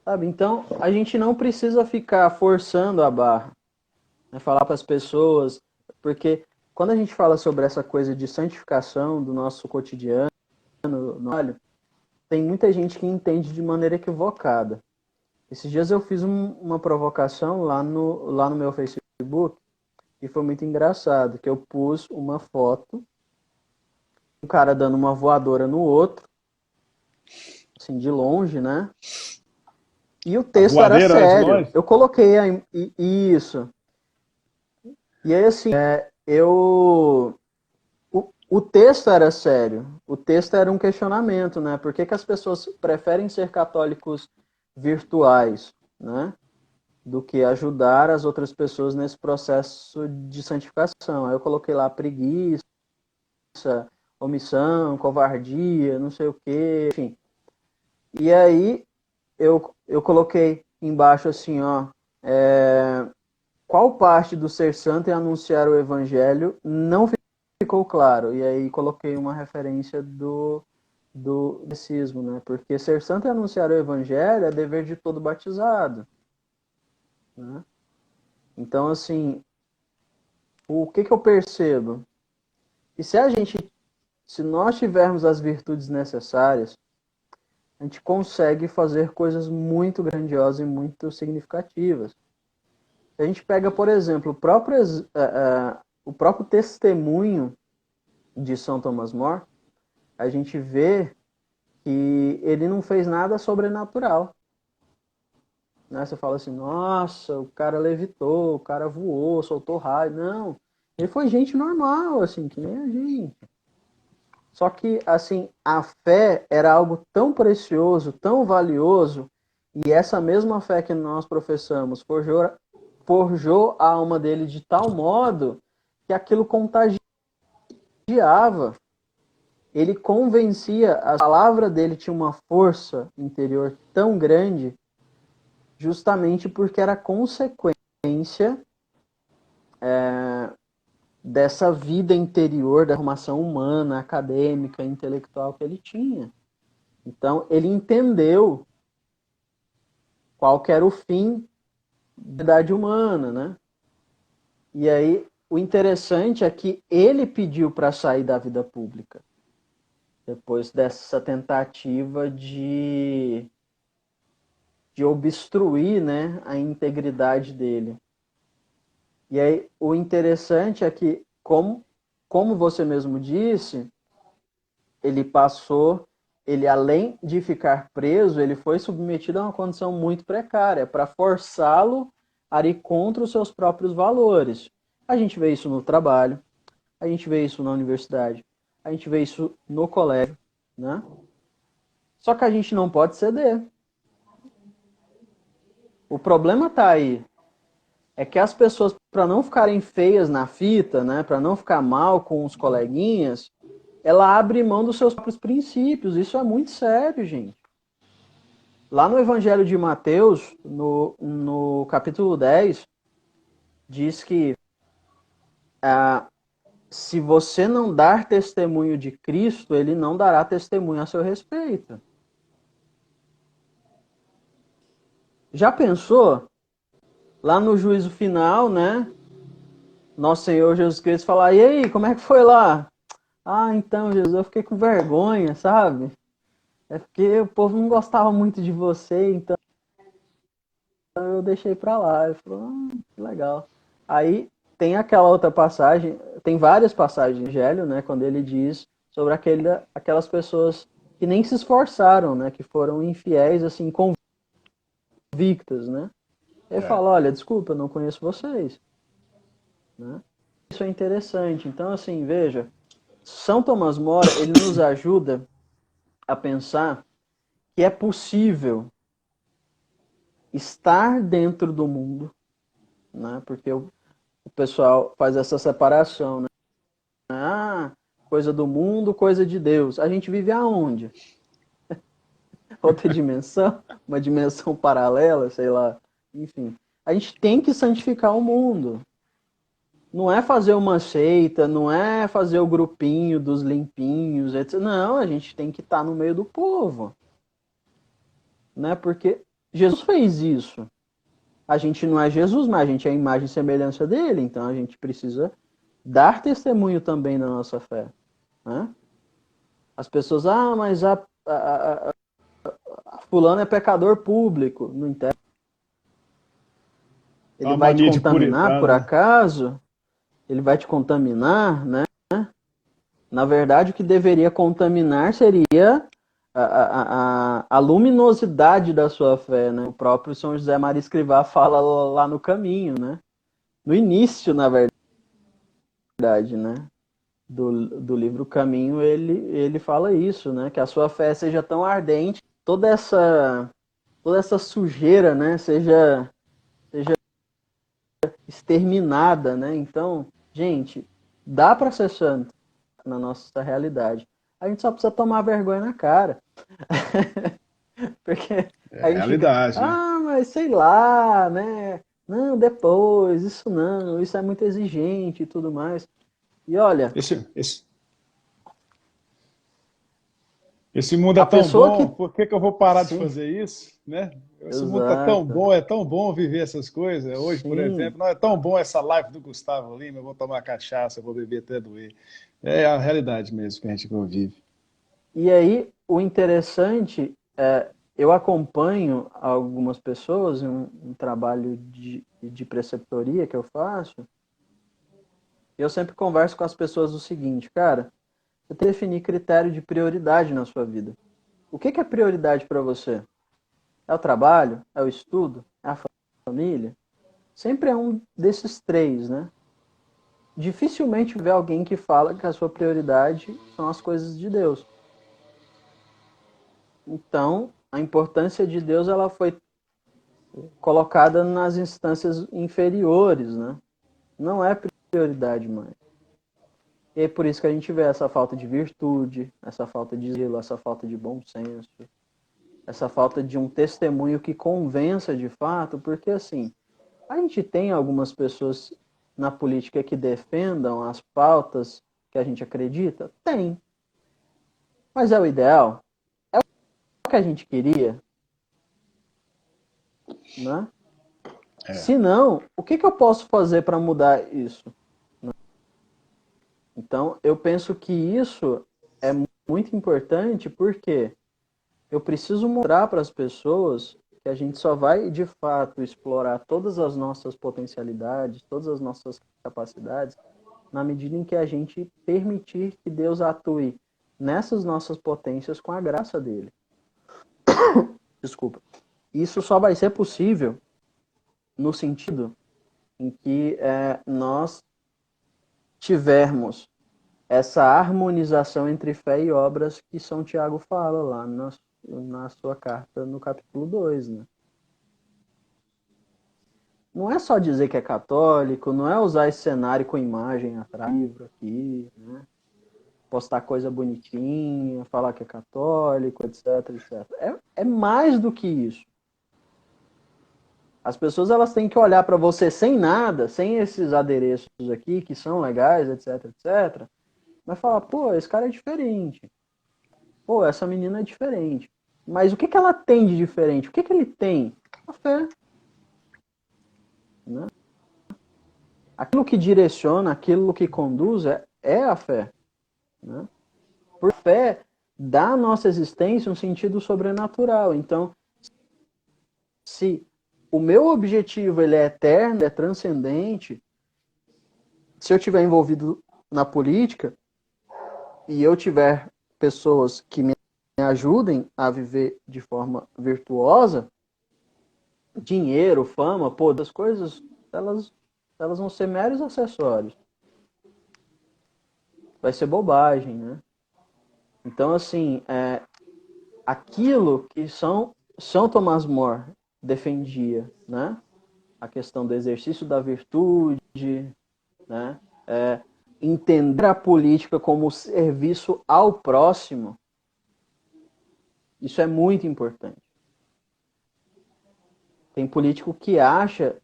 Sabe? Então, a gente não precisa ficar forçando a barra, né? Falar para as pessoas, porque quando a gente fala sobre essa coisa de santificação do nosso cotidiano, tem muita gente que entende de maneira equivocada. Esses dias eu fiz uma provocação lá no meu Facebook e foi muito engraçado, que eu pus uma foto, um cara dando uma voadora no outro, assim, de longe, né? E o texto era sério. Eu coloquei isso. E aí, assim, o texto era sério. O texto era um questionamento, né? Por que as pessoas preferem ser católicos virtuais, né? Do que ajudar as outras pessoas nesse processo de santificação. Aí eu coloquei lá preguiça, omissão, covardia, não sei o quê, enfim. E aí eu coloquei embaixo assim, ó, qual parte do ser santo e anunciar o evangelho não ficou claro? E aí coloquei uma referência do catecismo, né? Porque ser santo e anunciar o evangelho é dever de todo batizado, né? Então, assim, o que eu percebo? E se nós tivermos as virtudes necessárias, a gente consegue fazer coisas muito grandiosas e muito significativas. A gente pega, por exemplo, o próprio testemunho de São Thomas More, a gente vê que ele não fez nada sobrenatural. Né? Você fala assim, nossa, o cara levitou, o cara voou, soltou raio. Não, ele foi gente normal, assim, que nem a gente. Só que, assim, a fé era algo tão precioso, tão valioso, e essa mesma fé que nós professamos forjou a alma dele de tal modo que aquilo contagiava. Ele convencia, a palavra dele tinha uma força interior tão grande, justamente porque era consequência dessa vida interior, da formação humana, acadêmica, intelectual que ele tinha. Então, ele entendeu qual que era o fim da idade humana, né? E aí, o interessante é que ele pediu para sair da vida pública, depois dessa tentativa de obstruir, né, a integridade dele. E aí, o interessante é que, como você mesmo disse, ele além de ficar preso, ele foi submetido a uma condição muito precária, para forçá-lo a ir contra os seus próprios valores. A gente vê isso no trabalho, a gente vê isso na universidade, a gente vê isso no colégio, né? Só que a gente não pode ceder. O problema está aí. É que as pessoas, para não ficarem feias na fita, né, para não ficar mal com os coleguinhas, ela abre mão dos seus próprios princípios. Isso é muito sério, gente. Lá no Evangelho de Mateus, no capítulo 10, diz que se você não dar testemunho de Cristo, ele não dará testemunho a seu respeito. Já pensou? Lá no juízo final, né? Nosso Senhor Jesus Cristo falar, e aí, como é que foi lá? Ah, então, Jesus, eu fiquei com vergonha, sabe? É porque o povo não gostava muito de você, então eu deixei pra lá. Ele falou, que legal. Aí tem aquela outra passagem, tem várias passagens no Evangelho, né? Quando ele diz sobre aquelas pessoas que nem se esforçaram, né? Que foram infiéis, assim, convictas, né? Ele É. fala, olha, desculpa, eu não conheço vocês, né? Isso é interessante. Então, assim, veja, São Tomás Mora, ele nos ajuda a pensar que é possível estar dentro do mundo, né? Porque o pessoal faz essa separação, né? Ah, coisa do mundo, coisa de Deus. A gente vive aonde? Outra dimensão? Uma dimensão paralela, sei lá. Enfim, a gente tem que santificar o mundo. Não é fazer uma seita, não é fazer o grupinho dos limpinhos, etc. Não, a gente tem que estar no meio do povo, né? Porque Jesus fez isso. A gente não é Jesus, mas a gente é a imagem e semelhança dele, então a gente precisa dar testemunho também da nossa fé, né? As pessoas, mas a fulano é pecador público, não entende? É Ele uma vai te mania de contaminar por puritano, né? acaso? Ele vai te contaminar, né? Na verdade, o que deveria contaminar seria a luminosidade da sua fé, né? O próprio São José Maria Escrivá fala lá no caminho, né? No início, na verdade, né? Do livro Caminho, ele fala isso, né? Que a sua fé seja tão ardente, toda essa sujeira, né? Seja exterminada, né? Então, gente, dá para ser santo na nossa realidade. A gente só precisa tomar vergonha na cara. Porque É a a gente fica, realidade, né? mas sei lá, né? Não, depois, isso não, isso é muito exigente e tudo mais. E olha, Esse, esse mundo é a tão pessoa bom, que. por que que eu vou parar de Sim, fazer isso, né? Esse mundo exato. é tão bom viver essas coisas. Hoje, por Sim. exemplo, não é tão bom essa live do Gustavo Lima, eu vou tomar cachaça, eu vou beber até doer. É a realidade mesmo que a gente convive. E aí, o interessante é, eu acompanho algumas pessoas em um trabalho de preceptoria que eu faço, e eu sempre converso com as pessoas o seguinte, cara, você tem que definir critério de prioridade na sua vida. O que é prioridade para você? É o trabalho? É o estudo? É a família? Sempre é um desses três, né? Dificilmente vê alguém que fala que a sua prioridade são as coisas de Deus. Então, a importância de Deus ela foi colocada nas instâncias inferiores, né? Não é prioridade mais. E é por isso que a gente vê essa falta de virtude, essa falta de zelo, essa falta de bom senso, essa falta de um testemunho que convença de fato, porque assim, a gente tem algumas pessoas na política que defendam as pautas que a gente acredita? Tem. Mas é o ideal? É o que a gente queria? Né? É. Se não, o que eu posso fazer para mudar isso? Então, eu penso que isso é muito importante porque eu preciso mostrar para as pessoas que a gente só vai, de fato, explorar todas as nossas potencialidades, todas as nossas capacidades, na medida em que a gente permitir que Deus atue nessas nossas potências com a graça dele. Desculpa. Isso só vai ser possível no sentido em que nós tivermos essa harmonização entre fé e obras que São Tiago fala lá na sua carta no capítulo 2, né? Não é só dizer que é católico, não é usar esse cenário com imagem atrás, livro aqui, né? postar coisa bonitinha, falar que é católico, etc, etc. É mais do que isso. As pessoas elas têm que olhar para você sem nada, sem esses adereços aqui, que são legais, etc, etc, mas falar, pô, esse cara é diferente. Pô, essa menina é diferente. Mas o que ela tem de diferente? O que ele tem? A fé. Né? Aquilo que direciona, aquilo que conduz é a fé. Né? Por fé, dá à nossa existência um sentido sobrenatural. Então, se o meu objetivo ele é eterno, é transcendente, se eu estiver envolvido na política e eu tiver pessoas que me ajudem a viver de forma virtuosa, dinheiro, fama, pô, das coisas, elas vão ser meros acessórios. Vai ser bobagem, né? Então, assim, aquilo que São Tomás More defendia, né? A questão do exercício da virtude, né? Entender a política como serviço ao próximo, isso é muito importante. Tem político que acha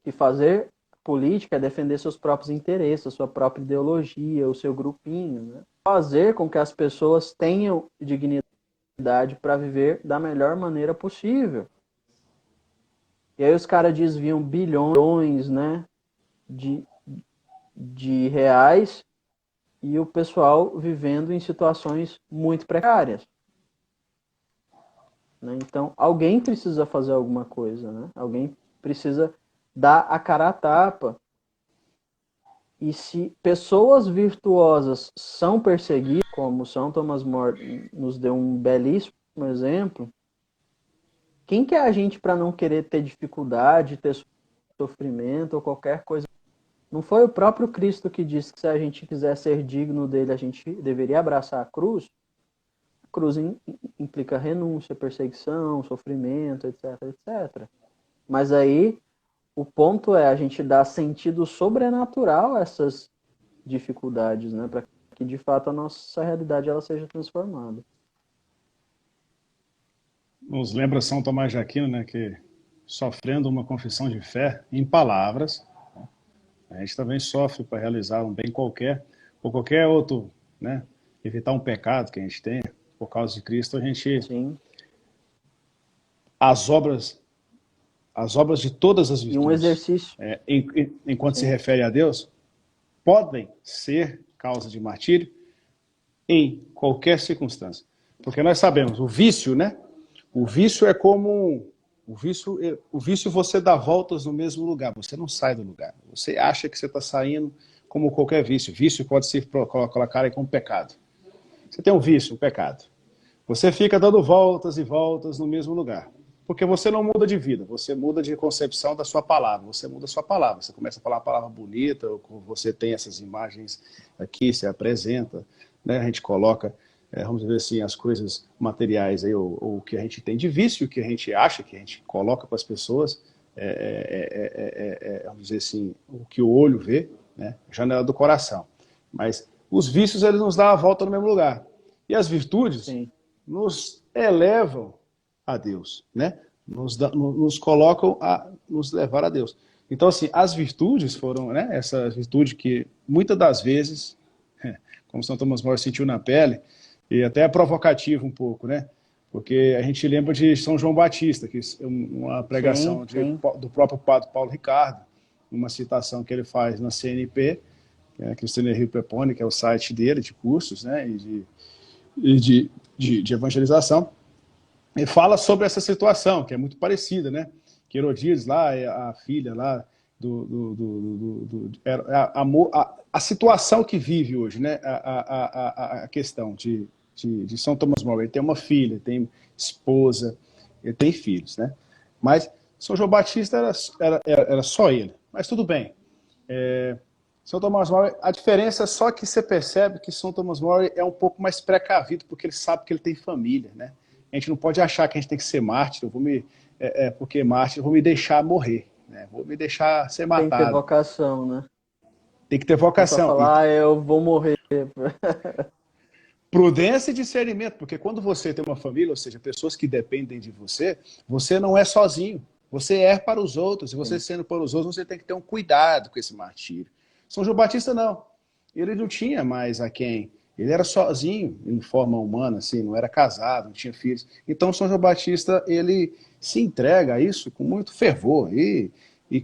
que fazer política é defender seus próprios interesses, a sua própria ideologia, o seu grupinho, né? Fazer com que as pessoas tenham dignidade para viver da melhor maneira possível. E aí os caras desviam bilhões, né, de reais e o pessoal vivendo em situações muito precárias. Né? Então, alguém precisa fazer alguma coisa, né? Alguém precisa dar a cara a tapa. E se pessoas virtuosas são perseguidas, como São Thomas More nos deu um belíssimo exemplo, quem que é a gente para não querer ter dificuldade, ter sofrimento ou qualquer coisa? Não foi o próprio Cristo que disse que se a gente quiser ser digno dele, a gente deveria abraçar a cruz? A cruz implica renúncia, perseguição, sofrimento, etc, etc. Mas aí o ponto é a gente dar sentido sobrenatural a essas dificuldades, né, para que de fato a nossa realidade ela seja transformada. Nos lembra São Tomás de Aquino, né, que sofrendo uma confissão de fé em palavras, a gente também sofre para realizar um bem qualquer, ou qualquer outro, né, evitar um pecado que a gente tenha. Por causa de Cristo, a gente, Sim. as obras de todas as E um virtudes, exercício. enquanto se Sim. refere a Deus, podem ser causa de martírio em qualquer circunstância. Porque nós sabemos, o vício, né? O vício é como o vício você dá voltas no mesmo lugar, você não sai do lugar. Você acha que você está saindo como qualquer vício. Vício pode ser colocado aí como pecado. Você tem um vício, um pecado. Você fica dando voltas e voltas no mesmo lugar. Porque você não muda de vida, você muda de concepção da sua palavra, você muda a sua palavra, você começa a falar uma palavra bonita, você tem essas imagens aqui, se apresenta, né? A gente coloca, vamos dizer assim, as coisas materiais, aí, ou o que a gente tem de vício, o que a gente acha, que a gente coloca para as pessoas, vamos dizer assim, o que o olho vê, né? Janela do coração. Mas os vícios, eles nos dão a volta no mesmo lugar. E as virtudes Sim. nos elevam a Deus, né? Nos colocam a nos levar a Deus. Então, assim, as virtudes foram, né? Essa virtude que muitas das vezes, como São Tomás More sentiu na pele, e até é provocativo um pouco, né? Porque a gente lembra de São João Batista, que é uma Sim, pregação sim. do próprio padre Paulo Ricardo, uma citação que ele faz na CNP, que é a Cristina Rio Peponi, que é o site dele de cursos, né? De evangelização. E fala sobre essa situação, que é muito parecida, né? Que Herodíades lá, a filha lá, a situação que vive hoje, né? A questão de São Tomás More. Ele tem uma filha, tem esposa, ele tem filhos, né? Mas São João Batista era só ele. Mas tudo bem. São Tomás More, a diferença é só que você percebe que São Tomás More é um pouco mais precavido, porque ele sabe que ele tem família, né? A gente não pode achar que a gente tem que ser mártir, porque mártir, eu vou me deixar morrer, né? Vou me deixar ser Tem que ter matado. vocação, né? Tem que ter Não só vocação. falar, eu vou morrer. Prudência e discernimento, porque quando você tem uma família, ou seja, pessoas que dependem de você, você não é sozinho. Você é para os outros, e você Sim, sendo para os outros, você tem que ter um cuidado com esse martírio. São João Batista não. Ele não tinha mais a quem. Ele era sozinho, em forma humana, assim, não era casado, não tinha filhos. Então, São João Batista, ele se entrega a isso com muito fervor. E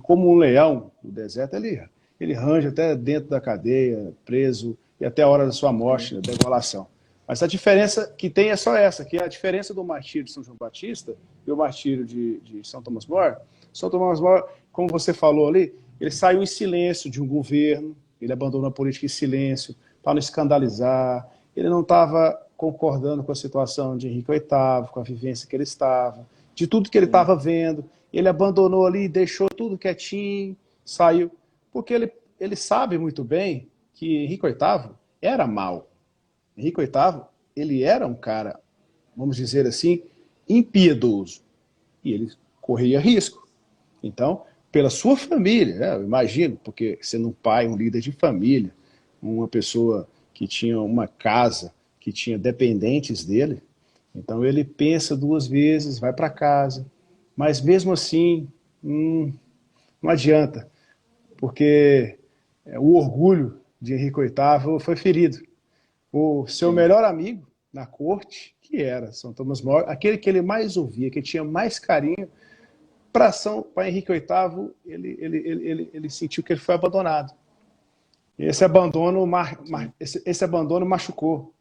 como um leão no deserto, ele range até dentro da cadeia, preso, e até a hora da sua sim, morte, da degolação. Mas a diferença que tem é só essa, que é a diferença do martírio de São João Batista e o martírio de São Thomas More. São Thomas More, como você falou ali, ele saiu em silêncio de um governo, ele abandonou a política em silêncio, para não escandalizar, ele não estava concordando com a situação de Henrique VIII, com a vivência que ele estava, de tudo que ele sim, estava vendo, ele abandonou ali, deixou tudo quietinho, saiu, porque ele sabe muito bem que Henrique VIII era mau. Henrique VIII, ele era um cara, vamos dizer assim, impiedoso. E ele corria risco. Então, pela sua família, né, eu imagino, porque sendo um pai, um líder de família, uma pessoa que tinha uma casa, que tinha dependentes dele, então ele pensa duas vezes, vai para casa. Mas mesmo assim, não adianta, porque o orgulho de Henrique VIII foi ferido. O seu sim, melhor amigo na corte, que era São Thomas More, aquele que ele mais ouvia, que tinha mais carinho, para Henrique VIII, ele sentiu que ele foi abandonado. E esse abandono machucou.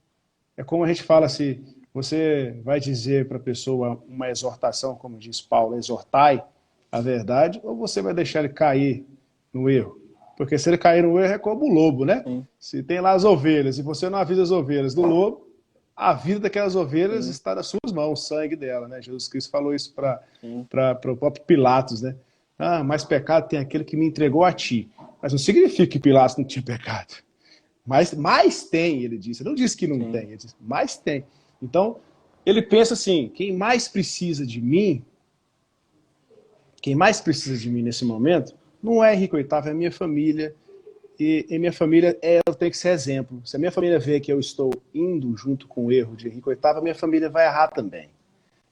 É como a gente fala assim, você vai dizer para a pessoa uma exortação, como diz Paulo, exortai a verdade, ou você vai deixar ele cair no erro? Porque se ele cair no erro é como o lobo, né? sim, Se tem lá as ovelhas e você não avisa as ovelhas do lobo, a vida daquelas ovelhas sim, está nas suas mãos, o sangue dela, né? Jesus Cristo falou isso para sim, o próprio Pilatos, né? Ah, mais pecado tem aquele que me entregou a ti. Mas não significa que Pilatos não tinha pecado. Mas mais tem, ele disse. Ele não disse que não sim, tem, ele disse, mais tem. Então, ele pensa assim, quem mais precisa de mim nesse momento, não é Henrique VIII, é a minha família, e minha família ela tem que ser exemplo. Se a minha família vê que eu estou indo junto com o erro de Henrique VIII, a minha família vai errar também.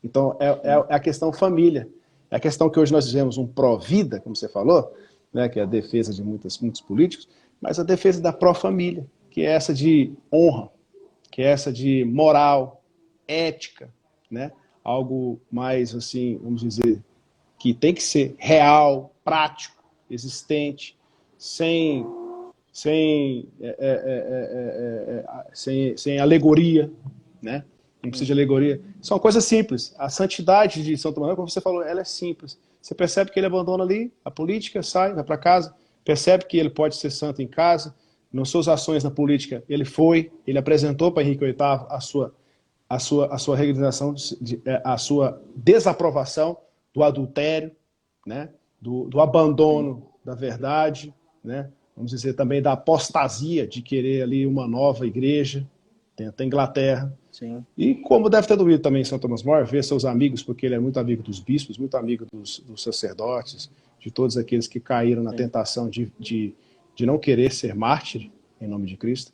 Então, sim, é a questão família. É a questão que hoje nós dizemos um pró-vida, como você falou, né, que é a defesa de muitos políticos, mas a defesa da pró-família, que é essa de honra, que é essa de moral, ética, né? Algo mais, assim, vamos dizer, que tem que ser real, prático, existente, sem, sem, sem alegoria, né? Não precisa sim, de alegoria. São coisas simples. A santidade de São Tomás, como você falou, ela é simples. Você percebe que ele abandona ali a política, sai, vai para casa, percebe que ele pode ser santo em casa, nas suas ações na política, ele apresentou para Henrique VIII a sua realização, a sua desaprovação do adultério, né? do sim, abandono da verdade, né? Vamos dizer também da apostasia de querer ali uma nova igreja, tem a Inglaterra. sim, E como deve ter doído também São Thomas More, ver seus amigos, porque ele é muito amigo dos bispos, muito amigo dos sacerdotes, de todos aqueles que caíram na sim, tentação de não querer ser mártir em nome de Cristo.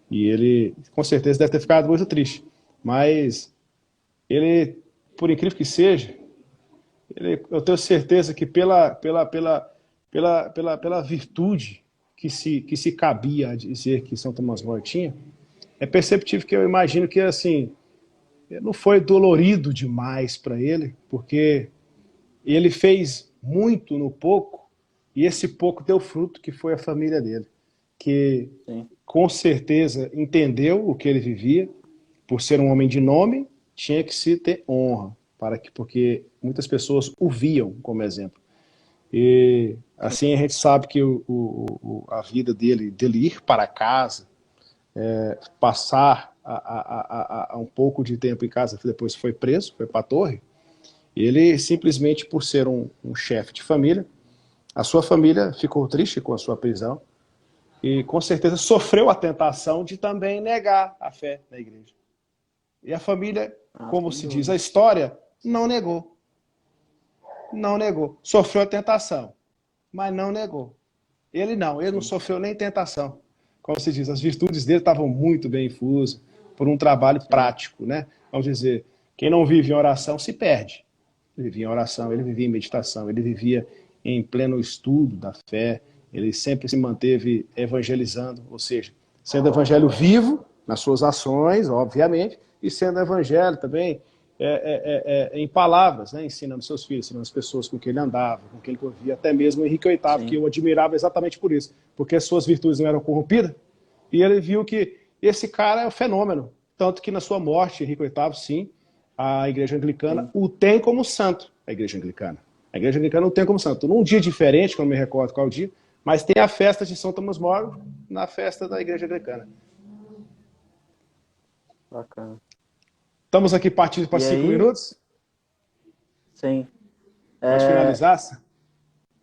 E ele, com certeza, deve ter ficado muito triste. Mas ele, por incrível que seja, eu tenho certeza que pela virtude que se cabia a dizer que São Tomás More tinha, é perceptível que eu imagino que assim não foi dolorido demais para ele, porque ele fez muito no pouco e esse pouco deu fruto, que foi a família dele, que sim, com certeza entendeu o que ele vivia, por ser um homem de nome, tinha que se ter honra, porque muitas pessoas o viam como exemplo. E sim, assim a gente sabe que a vida dele ir para casa, passar a um pouco de tempo em casa, depois foi preso, foi para a torre, ele simplesmente por ser um chefe de família, a sua família ficou triste com a sua prisão e com certeza sofreu a tentação de também negar a fé na igreja. E a família, ah, como sem se diz a dúvida, história, não negou. Não negou. Sofreu a tentação, mas não negou. Ele não, ele não sim, sofreu nem tentação. Como se diz, as virtudes dele estavam muito bem infusas por um trabalho sim, prático, né? Vamos dizer, quem não vive em oração se perde. Ele vivia em oração, ele vivia em meditação, ele vivia em pleno estudo da fé, ele sempre se manteve evangelizando, ou seja, sendo evangelho vivo nas suas ações, obviamente, e sendo evangelho também em palavras, né? Ensinando seus filhos, ensinando as pessoas com quem ele andava, com quem ele convivia, até mesmo Henrique VIII, que sim, eu admirava exatamente por isso, porque as suas virtudes não eram corrompidas, e ele viu que esse cara é um fenômeno, tanto que na sua morte, Henrique VIII, sim, a igreja anglicana sim. o tem como santo, a igreja anglicana. A igreja anglicana o tem como santo. Num dia diferente, que eu não me recordo qual dia, mas tem a festa de São Thomas More na festa da igreja anglicana. Bacana. Estamos aqui partindo para E cinco aí, minutos. sim, Pode é, finalizar?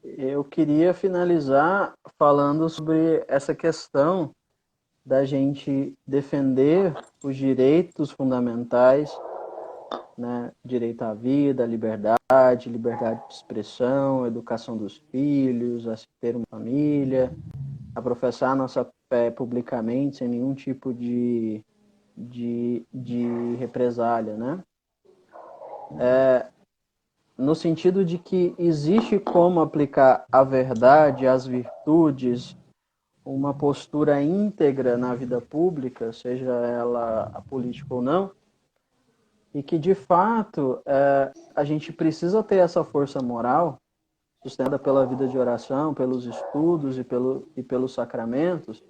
eu queria finalizar falando sobre essa questão da gente defender os direitos fundamentais, né? Direito à vida, à liberdade, liberdade de expressão, educação dos filhos, a ter uma família, a professar nossa fé publicamente sem nenhum tipo de represália, né? No sentido de que existe como aplicar a verdade, as virtudes, uma postura íntegra na vida pública, seja ela a política ou não, e que de fato a gente precisa ter essa força moral sustentada pela vida de oração, pelos estudos e pelos sacramentos,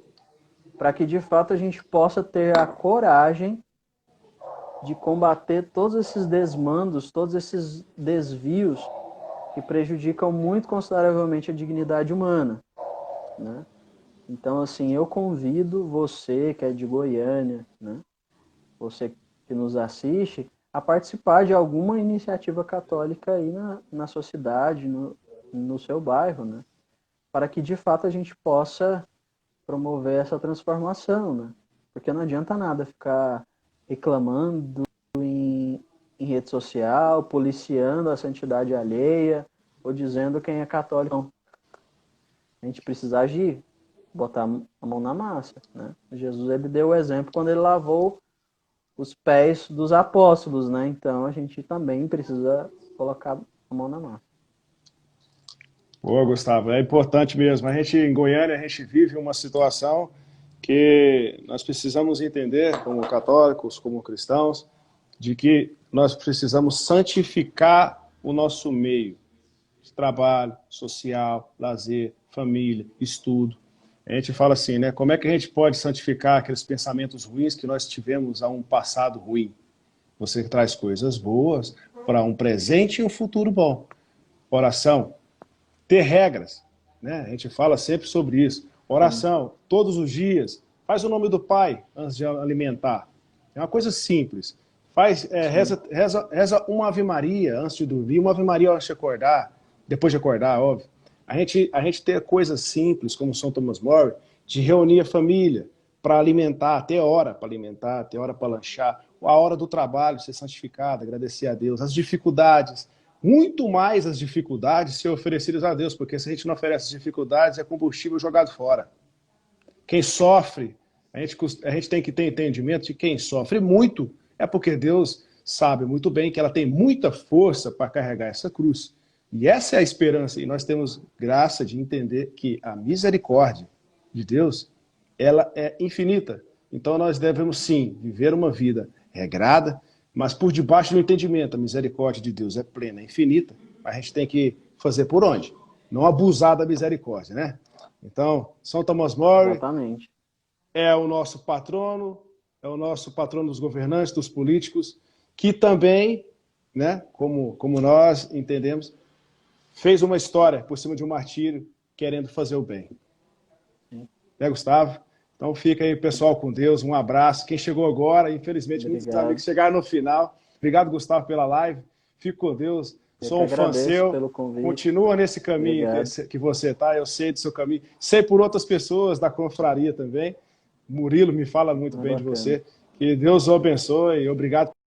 para que de fato a gente possa ter a coragem de combater todos esses desmandos, todos esses desvios que prejudicam muito consideravelmente a dignidade humana, né? Então, assim, eu convido você que é de Goiânia, né? Você que nos assiste, a participar de alguma iniciativa católica aí na sua cidade, no seu bairro, né? Para que de fato a gente possa promover essa transformação, né? Porque não adianta nada ficar reclamando em rede social, policiando a santidade alheia, ou dizendo quem é católico. Não. A gente precisa agir, botar a mão na massa, né? Jesus, ele deu o exemplo quando ele lavou os pés dos apóstolos, né? Então a gente também precisa colocar a mão na massa. Boa, Gustavo, é importante mesmo. A gente, em Goiânia, a gente vive uma situação que nós precisamos entender, como católicos, como cristãos, de que nós precisamos santificar o nosso meio de trabalho, social, lazer, família, estudo. A gente fala assim, né? Como é que a gente pode santificar aqueles pensamentos ruins que nós tivemos a um passado ruim? Você traz coisas boas para um presente e um futuro bom. Oração, ter regras, né? A gente fala sempre sobre isso. Sim, Oração, todos os dias. Faz o nome do pai antes de alimentar. É uma coisa simples. sim, Reza uma Ave Maria antes de dormir, uma Ave Maria antes de acordar, depois de acordar, óbvio. A gente ter coisas simples, como São Thomas More, de reunir a família para alimentar, ter hora para alimentar, ter hora para lanchar, a hora do trabalho ser santificada, agradecer a Deus, as dificuldades, muito mais as dificuldades ser oferecidas a Deus, porque se a gente não oferece as dificuldades, é combustível jogado fora. Quem sofre, a gente tem que ter entendimento de quem sofre muito é porque Deus sabe muito bem que ela tem muita força para carregar essa cruz. E essa é a esperança, e nós temos graça de entender que a misericórdia de Deus, ela é infinita. Então nós devemos sim viver uma vida regrada, mas por debaixo do entendimento, a misericórdia de Deus é plena, é infinita. A gente tem que fazer por onde? Não abusar da misericórdia, né? Então, São Thomas More exatamente. é o nosso patrono dos governantes, dos políticos, que também, né, como nós entendemos, fez uma história por cima de um martírio, querendo fazer o bem. Sim. Né, Gustavo? Então fica aí, pessoal, com Deus, um abraço. Quem chegou agora, infelizmente, muitos amigos Obrigado. chegaram no final. Obrigado, Gustavo, pela live. Fico com Deus. Eu que Sou um fã agradeço seu. pelo convite. Continua nesse caminho Obrigado. que você está. Eu sei do seu caminho. Sei por outras pessoas da confraria também. Murilo me fala muito É bem de bacana. você. Que Deus o abençoe. Obrigado